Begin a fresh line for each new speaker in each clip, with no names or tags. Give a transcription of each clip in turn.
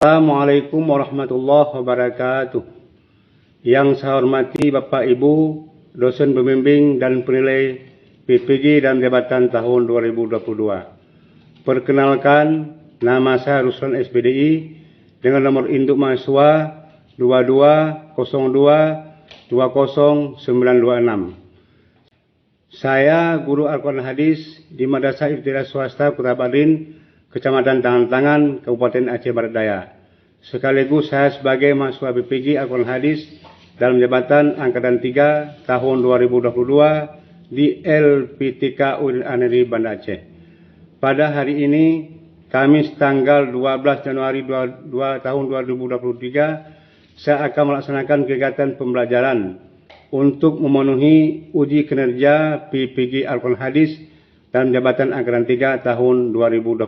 Assalamualaikum warahmatullahi wabarakatuh. Yang saya hormati Bapak Ibu, dosen pembimbing dan penilai PPG dan jabatan tahun 2022. Perkenalkan, nama saya Ruslan SPDI dengan nomor induk mahasiswa 2202200926. Saya guru Al-Quran Hadis di Madrasah Ibtidaiyah Swasta Kota Badin, Kecamatan Tangan-Tangan, Kabupaten Aceh Barat Daya. Sekaligus saya sebagai mahasiswa BPG Al-Quran Hadis dalam jabatan Angkatan 3 tahun 2022 di LPTK UIN Banda Aceh. Pada hari ini, Kamis tanggal 12 Januari tahun 2023, saya akan melaksanakan kegiatan pembelajaran untuk memenuhi uji kinerja PPG Al-Quran Hadis dan jabatan Angkatan 3 tahun 2022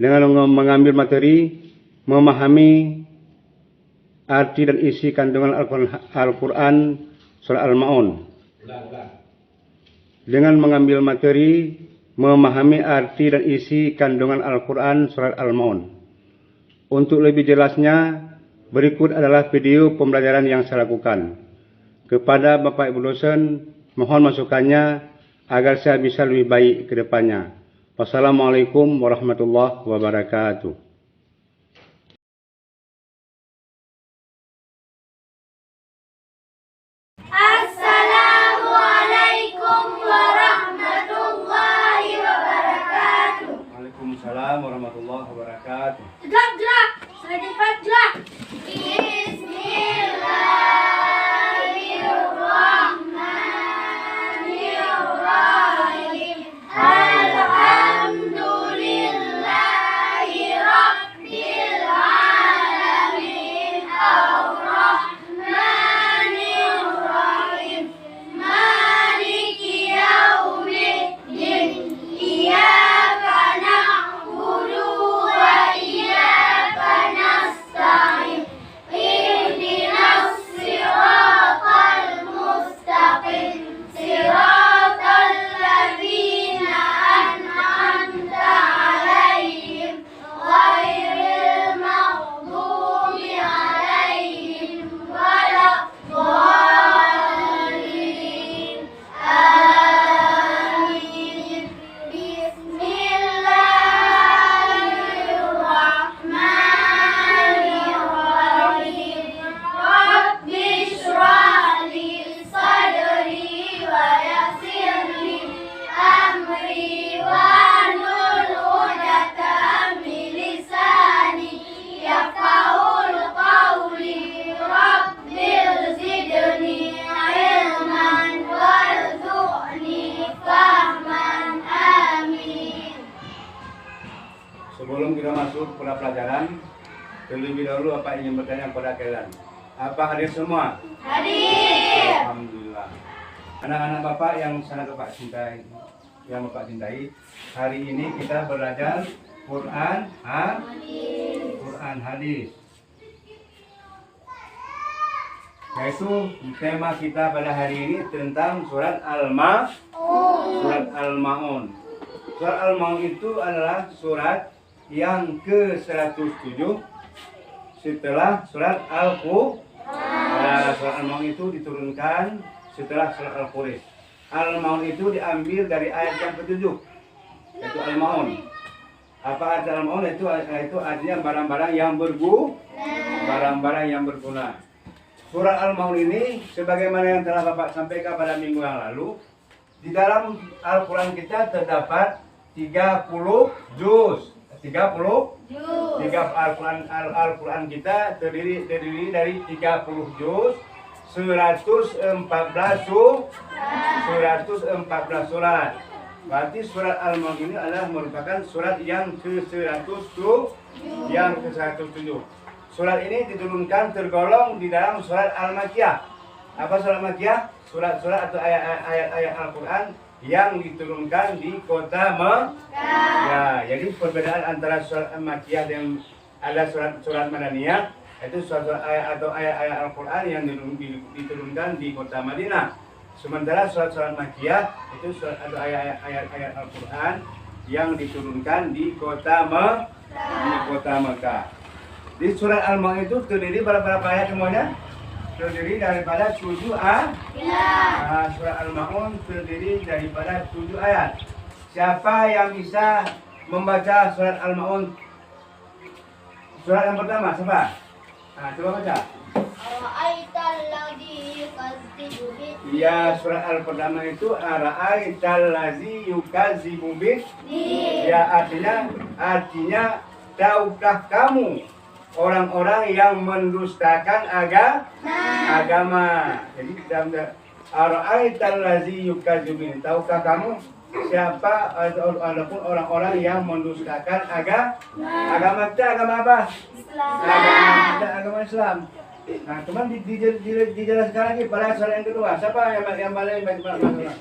dengan mengambil materi memahami arti dan isi kandungan Al-Quran Surah Al-Ma'un. Dengan mengambil materi memahami arti dan isi kandungan Al-Quran Surah Al-Ma'un. Untuk lebih jelasnya, berikut adalah video pembelajaran yang saya lakukan. Kepada Bapak Ibu dosen, mohon masukannya agar saya bisa lebih baik ke depannya. Wassalamualaikum warahmatullahi wabarakatuh.
Assalamualaikum warahmatullahi wabarakatuh.
Waalaikumsalam warahmatullahi wabarakatuh.
Jerak, saya cepat jerak. Bismillahirrahmanirrahim. Alhamdulillahi rabbil alamin. Ar-Rahmanir Rahim. Maliki yaumiddin. Iyyaka na'budu wa iyyaka nasta'in. Ihdinas siratal mustaqim. Siratal ladzina an'amta 'alaihim ghairil maghdubi 'alaihim waladdallin. Amin. Bismillahirrahmanirrahim. Rabbi shrah li sadri wa yassir li amri wahlul 'uqdatam min lisani yafqahul qawli. Rabbil zidni ilman warzuqni fahman. Amin.
Sebelum kita masuk pada pelajaran, terlebih dahulu Bapak ingin bertanya kepada kalian. Apa hadir semua?
Hadir.
Alhamdulillah. Anak-anak Bapak yang sangat Bapak cintai, hari ini kita belajar Quran Hadis. Yaitu tema kita pada hari ini tentang surat Al-Ma'un. Surat Al-Ma'un itu adalah surat yang ke-107 setelah surat Al-Qur'an. Surat Al-Ma'un itu diturunkan setelah surat Al-Qur'an. Al-Ma'un itu diambil dari ayat yang ke-7, yaitu Al-Ma'un. Apa arti Al-Ma'un? Itu artinya barang-barang yang berguna. Surat Al-Ma'un ini sebagaimana yang telah Bapak sampaikan pada minggu yang lalu, di dalam Al-Quran kita terdapat 30 juz. Al-Quran kita terdiri dari 30 juz, 114 surat. Berarti surat Al-Ma'un ini adalah merupakan surat yang ke-107. Surat ini diturunkan tergolong di dalam surat Al-Makkiyah. Apa surat Makkiyah? Surat-surat atau ayat-ayat Al-Quran yang diturunkan di kota Mekah. Ya, jadi perbedaan antara surat Makkiyah dan ada surat Madaniyah, itu surat ayat atau ayat-ayat Al-Quran yang diturunkan di kota Madinah. Sementara surat-surat Makkiyah itu surat atau ayat-ayat Al-Quran yang diturunkan di kota Mekah. Di surat Al-Maun itu terdiri berapa ayat semuanya? Terdiri daripada 7 ayat. Surat Al-Maun terdiri daripada 7 ayat. Siapa yang bisa membaca surat Al-Maun? Surat yang pertama, siapa? Coba baca.
Ara'aital ladzi yukadzibu bid.
Ya, surat Al pertama itu Ara'aital ladzi yukadzibu bid. Ya, artinya tahukah kamu orang-orang yang mendustakan agama. Jadi dalam Ara'aital ladzi yukadzibu bid. Tahukah kamu siapa ataupun orang-orang yang mendustakan agama kita, agama apa? Agama Islam. Nah, teman dijelaskan lagi pada surat yang kedua. Siapa yang paling masalah?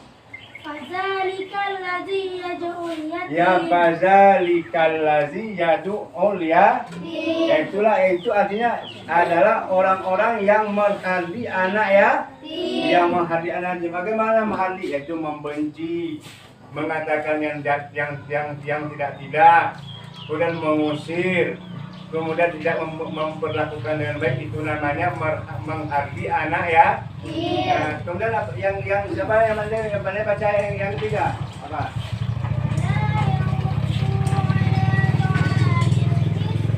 Fazalikal ladzi yad'ul yatim.
Ya, fazalikal ladzi yad'ul yatim. Itu artinya adalah orang-orang yang menghardi anak yatim. Yang menghardi anak yatim. Bagaimana menghardi? Yaitu membenci, mengatakan yang tidak, kemudian mengusir, kemudian tidak memperlakukan dengan baik, itu namanya menghardi anak ya. Nah, kemudian yang siapa yang pandai baca yang ketiga apa?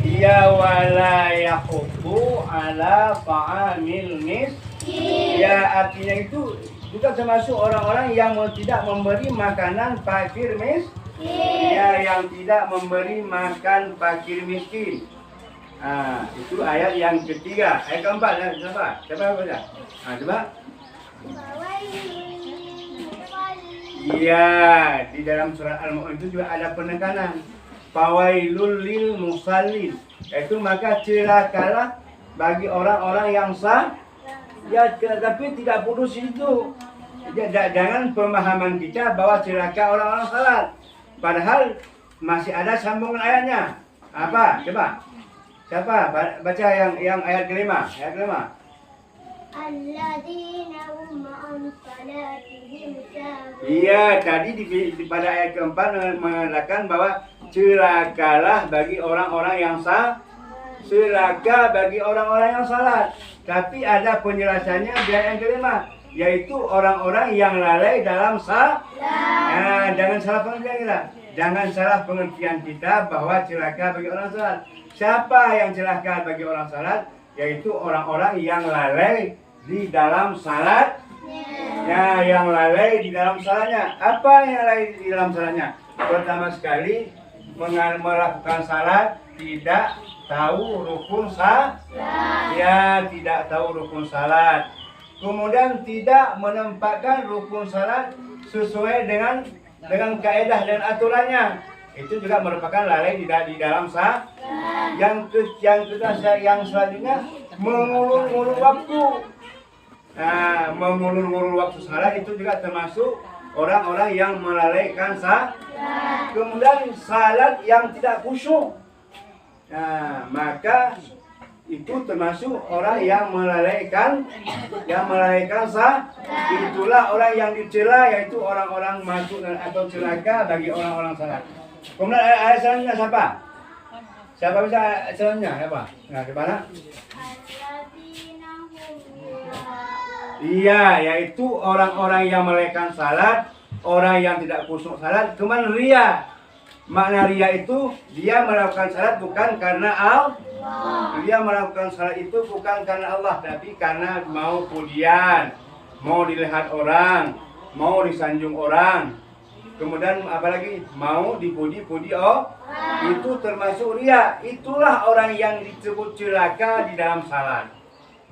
Ya wala yahubbu ala ta'amil miskin. Ya, artinya itu juga termasuk orang-orang yang tidak memberi makanan fakir miskin. Ya, yang tidak memberi makan fakir miskin. Itu ayat yang ketiga. Ayat keempat, siapa? Siapa baca? Coba. Iya, di dalam surat Al-Maun itu juga ada penekanan. Fawailul lil musallin. Itu maka celakalah bagi orang-orang yang sah. Ya, tapi tidak putus itu. Jangan pemahaman kita bahwa celaka orang-orang salat. Padahal masih ada sambungan ayatnya. Apa? Coba. Siapa? Baca yang ayat kelima. Ayat kelima.
Alladzina hum an salatihim sahun.
Iya, tadi pada ayat keempat mengatakan bahwa celakalah bagi orang-orang yang sah. Celaka bagi orang-orang yang salat. Tapi ada penjelasannya di ayat yang kelima, yaitu orang-orang yang lalai dalam salat. Nah, jangan salah pengertian kita. Jangan salah pengertian kita bahwa celaka bagi orang salat. Siapa yang celaka bagi orang salat? Yaitu orang-orang yang lalai di dalam salat. Ya, yang lalai di dalam salatnya. Apa yang lalai di dalam salatnya? Pertama sekali melakukan salat tidak tahu rukun salat. Ya, tidak tahu rukun salat. Kemudian tidak menempatkan rukun salat sesuai dengan kaidah dan aturannya. Itu juga merupakan lalai di dalam salat. Yang selanjutnya mengulur-ulur waktu. Nah, mengulur-ulur waktu salat itu juga termasuk orang-orang yang melalaikan salat. Kemudian salat yang tidak khusyuk. Nah, maka itu termasuk orang yang melalaikan salat. Itulah orang yang dicela, yaitu orang-orang masuk atau celaka bagi orang-orang salat. Kemudian ayat selanjutnya siapa? Siapa bisa selanjutnya? Siapa? Nah, di mana? Iya, yaitu orang-orang yang melalaikan salat, orang yang tidak khusyuk salat, kemudian ria. Makna ria itu dia melakukan salat bukan karena Allah. Dia melakukan salat itu bukan karena Allah, tapi karena mau pujian, mau dilihat orang, mau disanjung orang. Kemudian apalagi mau dipuji-puji itu termasuk ria. Itulah orang yang disebut celaka di dalam salat.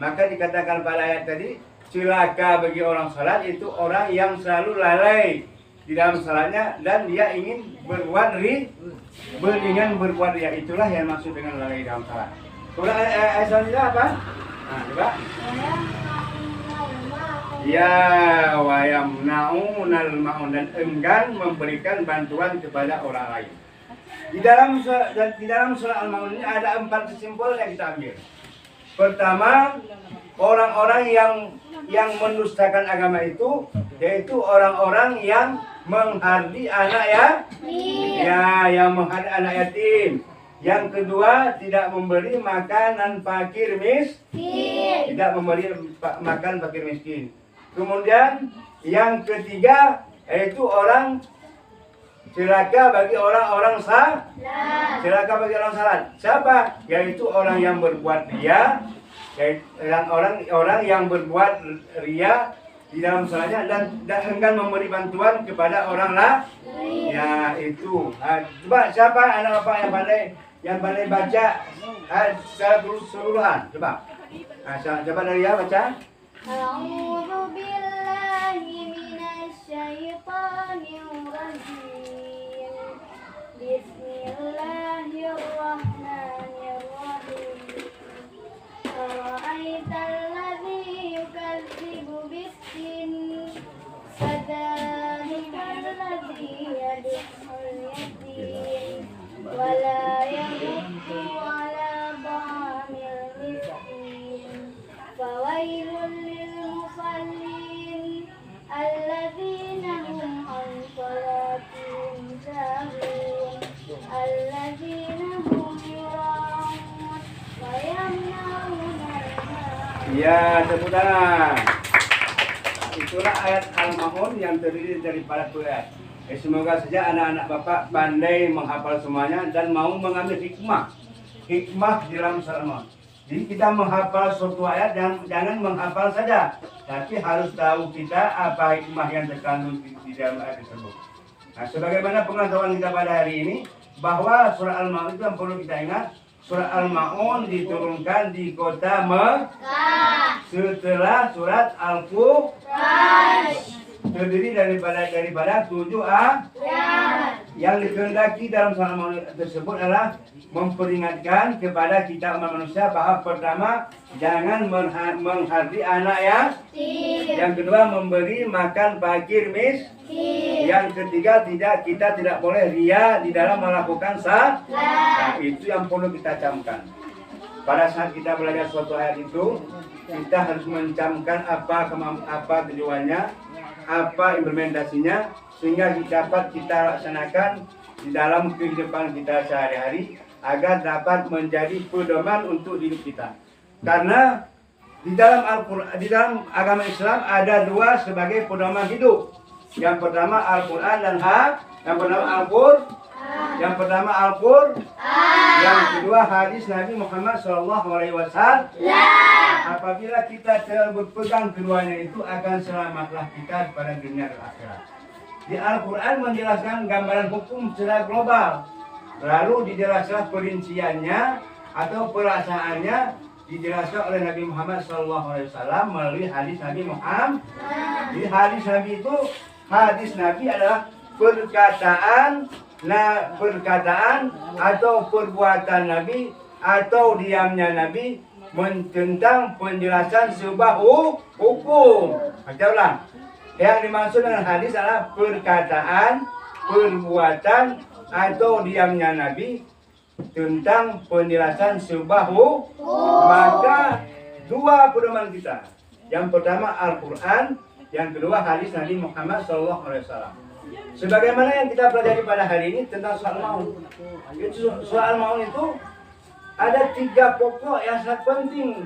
Maka dikatakan pada ayat tadi, celaka bagi orang salat itu orang yang selalu lalai di dalam salatnya dan dia ingin berbuat berbuat ria. Itulah yang maksud dengan lalai dalam salat. Kemudian ayat selanjutnya apa? Nah, coba. Ya, wa yamna'unal ma'un, dan enggan memberikan bantuan kepada orang lain. Di dalam surah Al-Maun ini ada 4 kesimpulan yang kita ambil. Pertama, orang-orang yang mendustakan agama itu yaitu orang-orang yang menghardi anak yang menghardi anak yatim, Yang kedua, tidak memberi makanan fakir
Miskin.
tidak memberi makan fakir miskin. Kemudian yang ketiga yaitu orang celaka bagi orang-orang celaka bagi orang salat. Siapa? Yaitu orang yang berbuat riya, yaitu orang yang berbuat riya di dalam salatnya dan enggan memberi bantuan kepada orang lain. Ya itu. Coba siapa anak bapak yang pandai baca secara keseluruhan? Coba. Coba dari ya baca.
A'udzu billahi minasyaitonir rajim. Bismillahirrahmanirrahim. Ara'aital ladzi yukadzibu bis-sin. Fadzalikal ladzi yad'ul yatim. Wala yahuddu ala ta'amil miskin. Fawailul lil musallin alladzina hum an salatihim sahun alladzina hum yura'un wa yamna'una al-ma'un.
Ya, tepuk tangan. Itulah ayat Al-Ma'un yang terdiri daripada ayat. Semoga saja anak-anak Bapak pandai menghafal semuanya dan mau mengambil hikmah di dalam surat Al-Ma'un. Jadi kita menghafal suatu ayat jangan menghafal saja, tapi harus tahu kita apa hikmah yang terkandung di dalam ayat tersebut. Nah, sebagaimana pengetahuan kita pada hari ini bahwa surat Al-Ma'un itu yang perlu kita ingat, surat Al-Ma'un diturunkan di kota Mekah setelah surat Al-Qur'an. Terdiri daripada 7 ayat. Yang dikehendaki dalam surat Al-Ma'un tersebut adalah memperingatkan kepada kita umat manusia bahwa pertama jangan menghardi anak yang kedua memberi makan fakir miskin, yang ketiga kita tidak boleh riya di dalam melakukan salat. Nah, itu yang perlu kita camkan. Pada saat kita belajar suatu ayat itu, kita harus mencamkan apa tujuannya, apa implementasinya, sehingga dapat kita laksanakan di dalam kehidupan kita sehari-hari agar dapat menjadi pedoman untuk hidup kita. Karena di dalam Al-Quran, di dalam agama Islam ada dua sebagai pedoman hidup. Yang pertama Al-Quran dan yang pertama Al-Quran, yang kedua hadis Nabi Muhammad SAW. Apabila kita berpegang keduanya itu akan selamatlah kita pada dunia dan akhirat. Di Al-Quran menjelaskan gambaran hukum secara global, lalu dijelaskan perinciannya atau pelaksanaannya dijelaskan oleh Nabi Muhammad SAW melalui hadis Nabi Muhammad. Di hadis Nabi adalah perkataan atau perbuatan Nabi atau diamnya Nabi tentang penjelasan sebuah hukum. Baca ulang. Yang dimaksud dengan hadis adalah perkataan, perbuatan atau diamnya Nabi tentang penjelasan sebuah hukum. Maka dua pedoman kita. Yang pertama Al-Quran, yang kedua hadis Nabi Muhammad SAW. Sebagaimana yang kita pelajari pada hari ini tentang surat Al-Ma'un. Surat Al-Ma'un itu ada 3 pokok yang sangat penting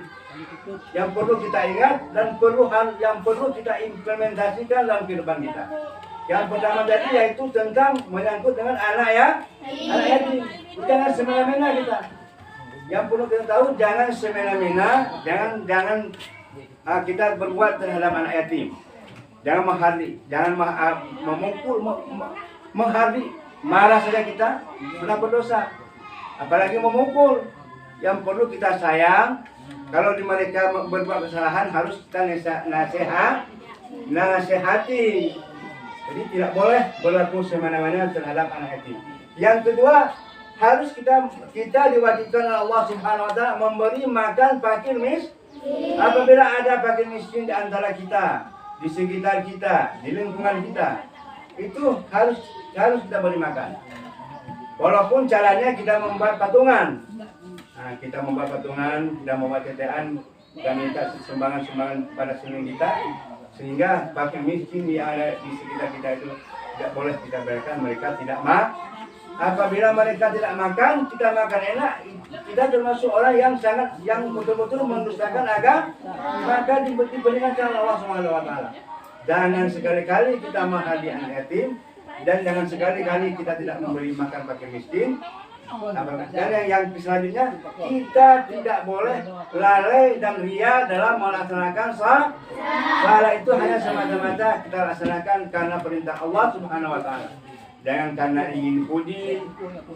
yang perlu kita ingat dan yang perlu kita implementasikan dalam kehidupan kita. Yang pertama tadi yaitu tentang menyangkut dengan anak yatim. Jangan semena-mena kita. Yang perlu kita tahu jangan semena-mena, jangan kita berbuat terhadap anak yatim. Jangan menghardi, jangan memukul, menghardi, marah saja kita sudah berdosa. Apalagi memukul. Yang perlu kita sayang. Kalau di mereka berbuat kesalahan harus kita nasihati. Jadi tidak boleh berlaku semena-mena terhadap anak yatim. Yang kedua, harus kita diwajibkan oleh Allah Subhanahu wa taala memberi makan fakir miskin. Apabila ada fakir miskin di antara kita, di sekitar kita, di lingkungan kita, itu harus kita beri makan. Walaupun caranya kita membuat patungan. Nah, kita membuat patungan, kita membuat tetean, kita minta sumbangan pada sekeliling kita, sehingga fakir miskin yang ada di sekitar kita itu tidak boleh kita berikan, mereka tidak
Apabila mereka tidak makan, kita makan enak, kita termasuk orang yang betul-betul mendustakan agama, maka diberikan oleh Allah Subhanahu wa taala. Jangan sekali-kali kita menghadiah anak yatim, dan jangan sekali-kali kita tidak memberi makan fakir miskin. Dan yang selanjutnya, kita tidak boleh lalai dan ria dalam melaksanakan salat. Salat itu hanya semata-mata kita laksanakan karena perintah Allah Subhanahu wa taala. Jangan karena ingin puji,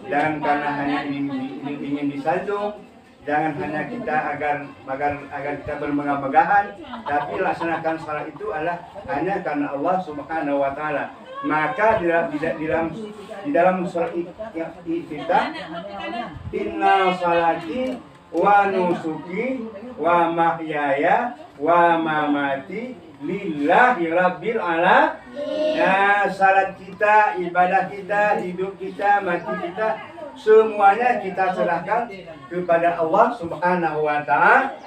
jangan karena hanya ingin disanjung, jangan hanya kita agar kita bermegah-megahan, tapi laksanakan salat itu adalah hanya karena Allah Subhanahu wa taala. Maka di dalam surat Iftitah, inna salati wa nusuki wa mahyaya wa mamati lillahi rabbil alamin. Nah, salat kita, ibadah kita, hidup kita, mati kita, semuanya kita serahkan kepada Allah Subhanahu wa taala.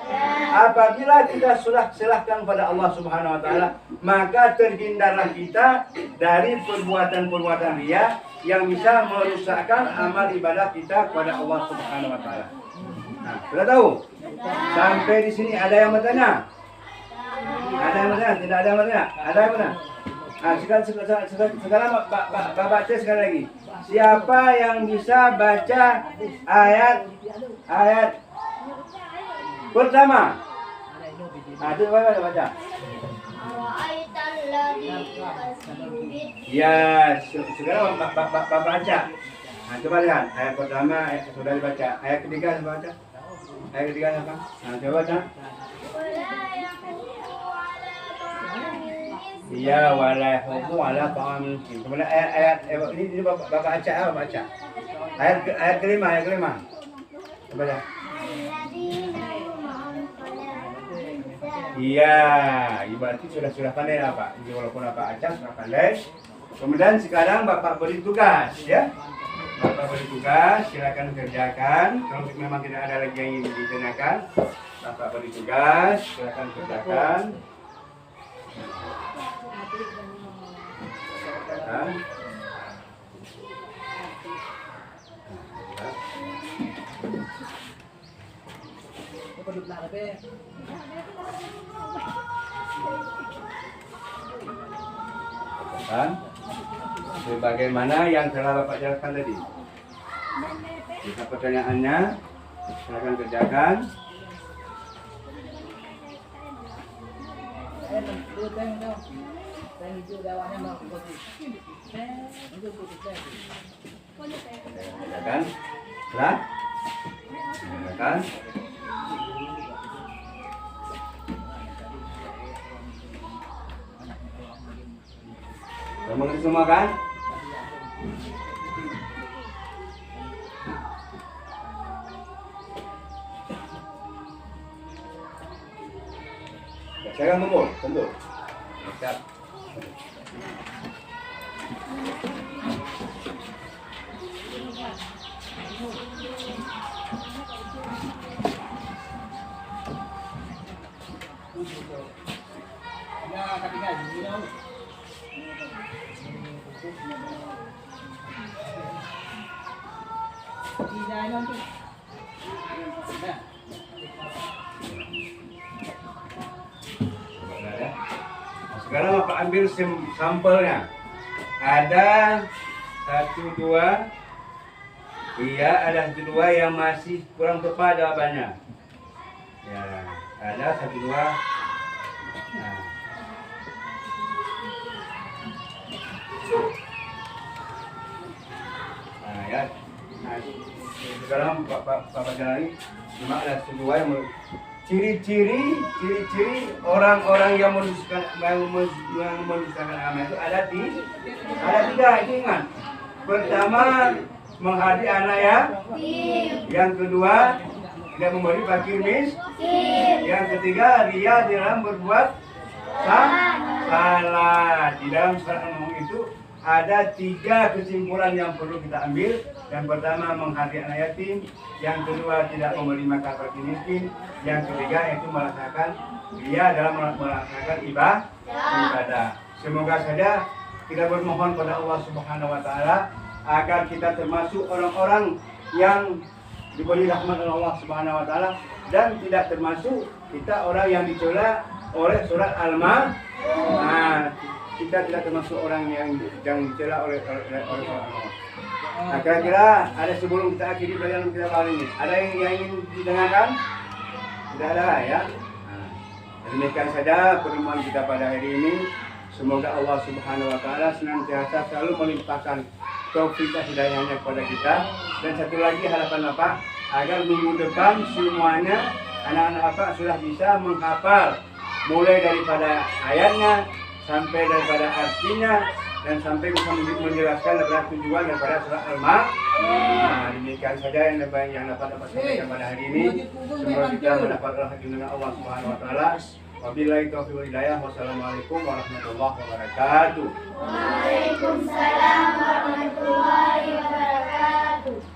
Apabila kita sudah serahkan pada Allah Subhanahu wa taala, maka terhindarlah kita dari perbuatan-perbuatan riya yang bisa merusakkan amal ibadah kita kepada Allah Subhanahu wa taala. Nah, sudah tahu? Sampai di sini ada yang bertanya? Ada yang bertanya? Tidak ada yang bertanya? Ada yang bertanya? Nah, sekarang baca sekali lagi. Siapa yang bisa baca ayat pertama? Nah, itu baca. Ya, sekarang bapak baca. Nah, coba lihat ayat pertama sudah dibaca. Ayat ketiga coba baca. Ayat ketiga apa? Nah, coba baca. Iya, wala hukum ala ta'am miskin. Kemudian ayat ini bapak baca. Ayat kelima. Coba lihat. Iya, berarti sudah pandai lah Pak. Jadi walaupun Bapak acak sudah pandai. Kemudian sekarang Bapak beri tugas ya. Bapak beri tugas, silakan kerjakan. Kalau memang tidak ada lagi yang ingin ditanyakan, Bapak beri tugas, silakan kerjakan. Sebagaimana yang telah Bapak jelaskan tadi. Jika pertanyaannya, silakan kerjakan. Kerjakan. Telah? Kerjakan. Mengerti semua kan? Saya kumpul. Siap. Sekarang Bapak ambil sampelnya. Ada 1, 2. Iya, ada 1, 2 yang masih kurang tepat jawabannya. Ya, ada 1, 2. Nah. Nah, ya. Nah, sekarang Bapak jalani. Cuma ada 1, 2 yang ciri-ciri orang-orang yang mendustakan agama itu ada 3, itu ingat. Pertama, menghadiri anak yatim. Yang kedua, tidak memberi fakir miskin. Yang ketiga, ria dalam berbuat salah. Di dalam surat Al-Mulk itu ada 3 kesimpulan yang perlu kita ambil. Yang pertama, menghadiri anak yatim. Yang kedua, tidak memberi makan fakir miskin. Yang ketiga, itu melaksanakan ria dalam melaksanakan ibadah. Semoga saja kita bermohon pada Allah Subhanahu wa taala agar kita termasuk orang-orang yang diberi rahmat oleh Allah Subhanahu wa taala dan tidak termasuk kita orang yang dicela oleh surat Al-Ma'idah. Nah, kita tidak termasuk orang yang dicela oleh surat Al-Ma'idah. Nah, kira-kira ada sebelum kita akhiri pelajaran kita kali ini, ada yang ingin didengarkan? Tidak ada ya. Nah, demikian saja pertemuan kita pada hari ini. Semoga Allah Subhanahu wa taala senantiasa selalu melimpahkan taufik dan hidayahnya kepada kita. Dan satu lagi harapan Bapak, agar minggu depan semuanya anak-anak Bapak sudah bisa menghafal mulai daripada ayatnya sampai daripada artinya dan sampai bisa menjelaskan daripada tujuan daripada surat Al-Ma'idah. Nah, demikian saja yang dapat sampaikan pada hari ini. Semoga kita mendapat rahmat dari Allah Subhanahu wa taala. Wabillahi taufiq wal hidayah. Wassalamualaikum warahmatullahi wabarakatuh.
Waalaikumsalam warahmatullahi wabarakatuh.